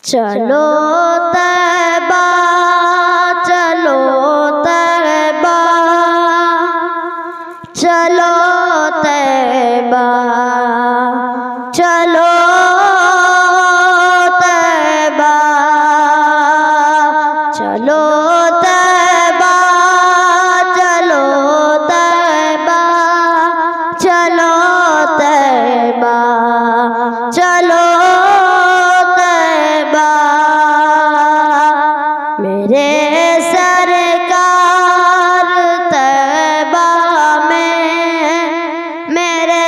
चलो तैबा चलो तैबा चलो तैबा चलो तैबा चलो तैबा चलो तैबा चलो तैबा चलो मेरे सरकार तैबा में मेरे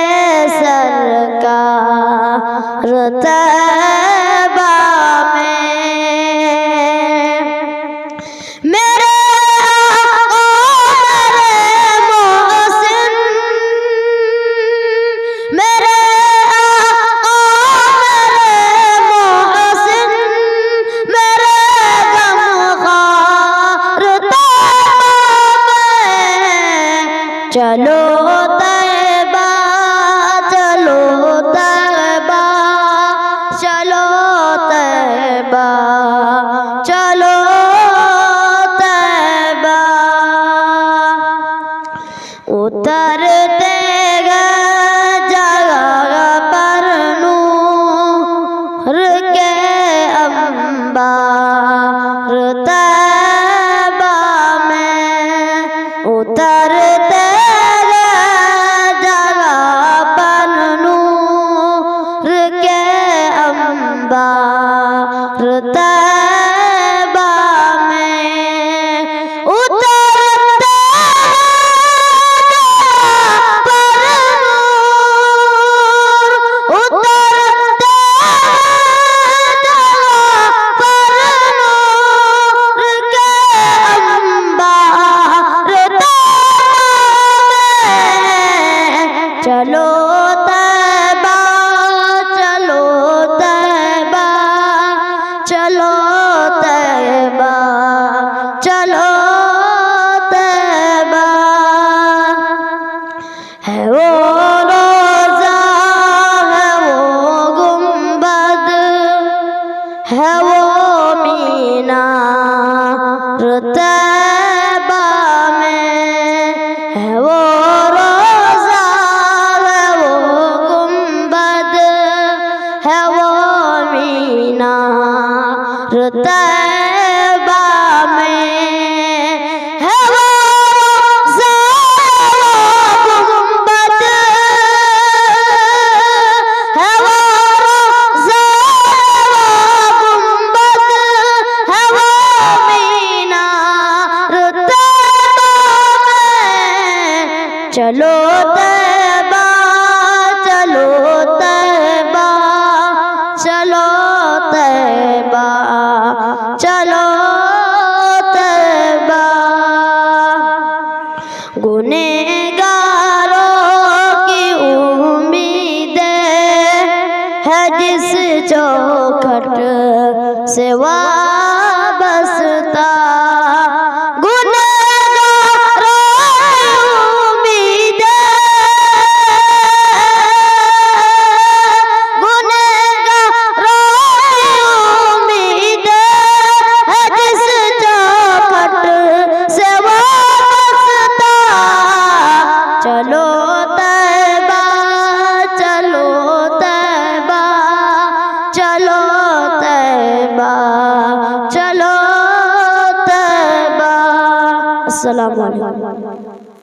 सरकार तैबा में मेरे मोहसिन मेरे चलो तैबा चलो तैबा चलो तैबा चलो तैबा उतरते गए जगह पर नूर के अंबार तैबा में उतरते तैबा में उतरते पर नूर उतरते पर नूर के अंबार में चलो तैबा चलो तैबा चलो तैबा चलो तैबा है वो रोज़ा है वो गुंबद है वो मीनार तैबा में है वो रोज़ा है वो गुंबद है वो मीनार तैबा में है वो गुंबद है वो गुंबद है वो मीनार तैबा में चलो तैबा चलो तैबा चलो तैबा चलो तैबा गुनहगारों की उम्मीदें है जिस चौखट से वाबस्ता चलो तैबा चलो तैबा चलो तैबा चलो तैबा। अस्सलामु अलैकुम।